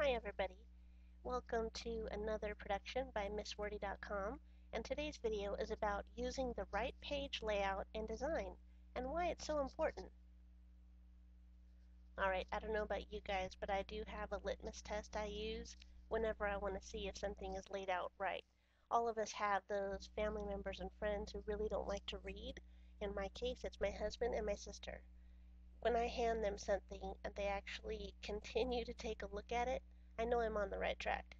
Hi everybody, welcome to another production by MissWordy.com, and today's video is about using the right page layout and design and why it's so important. Alright, I don't know about you guys, but I do have a litmus test I use whenever I want to see if something is laid out right. All of us have those family members and friends who really don't like to read. In my case, it's my husband and my sister. When I hand them something and they actually continue to take a look at it, I know I'm on the right track.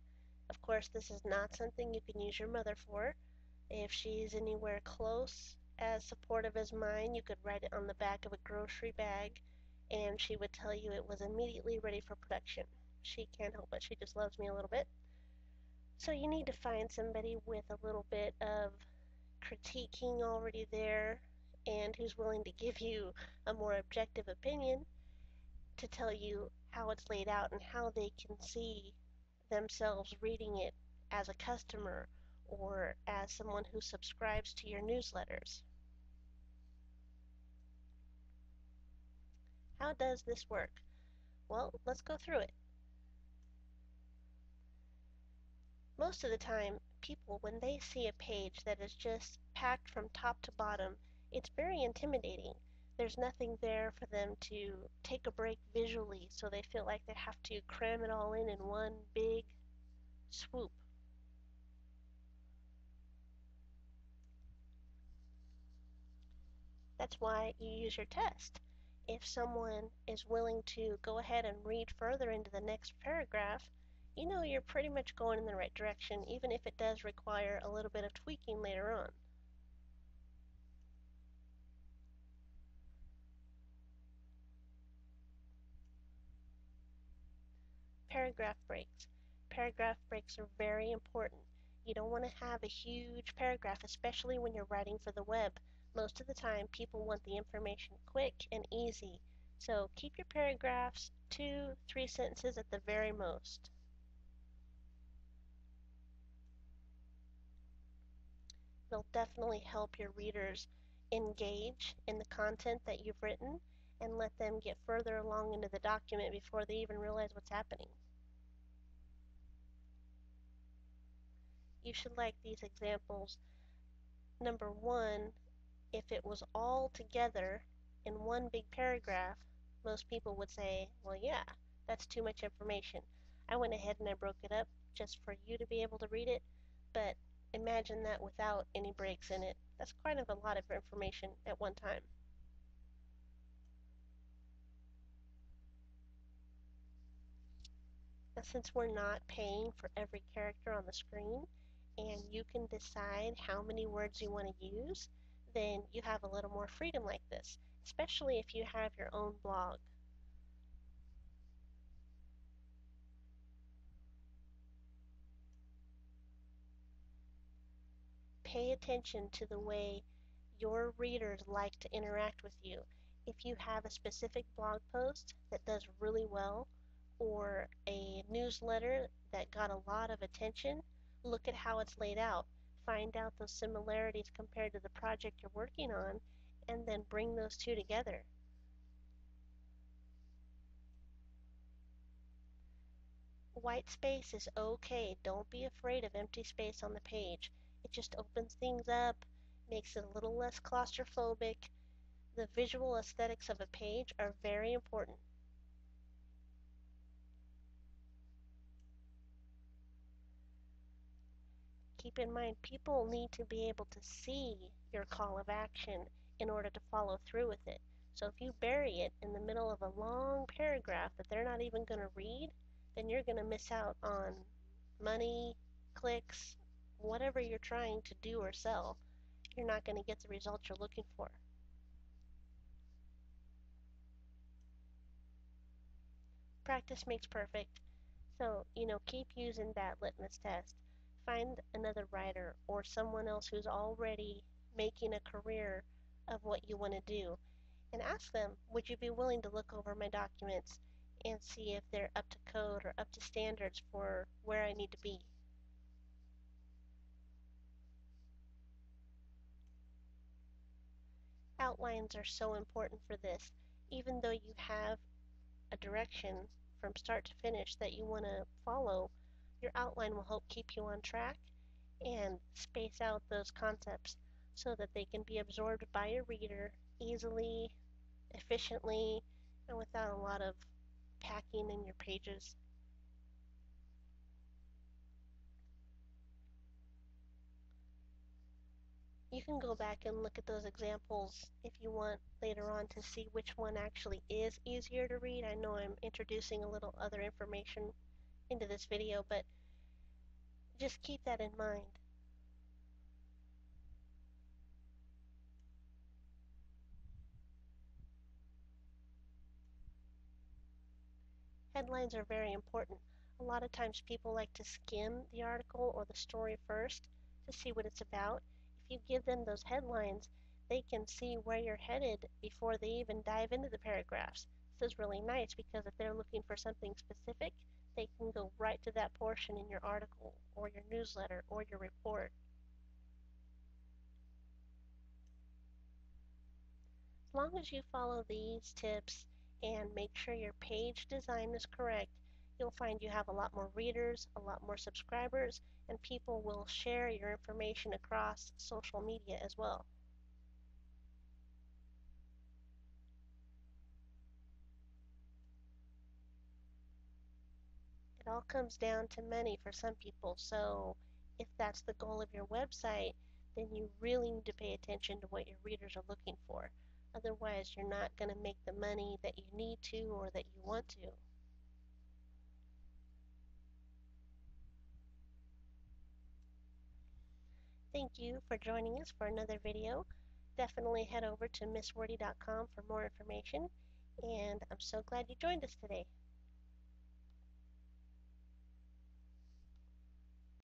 Of course, this is not something you can use your mother for. If she's anywhere close as supportive as mine, you could write it on the back of a grocery bag and she would tell you it was immediately ready for production. She can't help it, she just loves me a little bit. So you need to find somebody with a little bit of critiquing already there and who's willing to give you a more objective opinion to tell you how it's laid out and how they can see themselves reading it as a customer or as someone who subscribes to your newsletters. How does this work? Well, let's go through it. Most of the time, people, when they see a page that is just packed from top to bottom, it's very intimidating. There's nothing there for them to take a break visually, so they feel like they have to cram it all in one big swoop. That's why you use your test. If someone is willing to go ahead and read further into the next paragraph, you know you're pretty much going in the right direction, even if it does require a little bit of tweaking later on. Paragraph breaks. Paragraph breaks are very important. You don't want to have a huge paragraph, especially when you're writing for the web. Most of the time, people want the information quick and easy. So keep your paragraphs 2-3 sentences at the very most. They'll definitely help your readers engage in the content that you've written and let them get further along into the document before they even realize what's happening. You should like these examples. Number one, if it was all together in one big paragraph, most people would say, well, yeah, that's too much information. I went ahead and I broke it up just for you to be able to read it, but imagine that without any breaks in it. That's kind of a lot of information at one time. Now, since we're not paying for every character on the screen, and you can decide how many words you want to use, then you have a little more freedom like this, especially if you have your own blog. Pay attention to the way your readers like to interact with you. If you have a specific blog post that does really well, or a newsletter that got a lot of attention, look at how it's laid out. Find out those similarities compared to the project you're working on, and then bring those two together. White space is okay. Don't be afraid of empty space on the page. It just opens things up, makes it a little less claustrophobic. The visual aesthetics of a page are very important. Keep in mind, people need to be able to see your call of action in order to follow through with it. So if you bury it in the middle of a long paragraph that they're not even going to read, then you're going to miss out on money, clicks, whatever you're trying to do or sell. You're not going to get the results you're looking for. Practice makes perfect. So, keep using that litmus test. Find another writer or someone else who's already making a career of what you want to do and ask them, would you be willing to look over my documents and see if they're up to code or up to standards for where I need to be? Outlines are so important for this. Even though you have a direction from start to finish that you want to follow, your outline will help keep you on track and space out those concepts so that they can be absorbed by your reader easily, efficiently, and without a lot of packing in your pages. You can go back and look at those examples if you want later on to see which one actually is easier to read. I know I'm introducing a little other information into this video, but just keep that in mind. Headlines are very important. A lot of times people like to skim the article or the story first to see what it's about. If you give them those headlines, they can see where you're headed before they even dive into the paragraphs. This is really nice because if they're looking for something specific, they can go right to that portion in your article or your newsletter or your report. As long as you follow these tips and make sure your page design is correct, you'll find you have a lot more readers, a lot more subscribers, and people will share your information across social media as well. It all comes down to money for some people, so if that's the goal of your website, then you really need to pay attention to what your readers are looking for. Otherwise, you're not going to make the money that you need to or that you want to. Thank you for joining us for another video. Definitely head over to misswordy.com for more information, and I'm so glad you joined us today.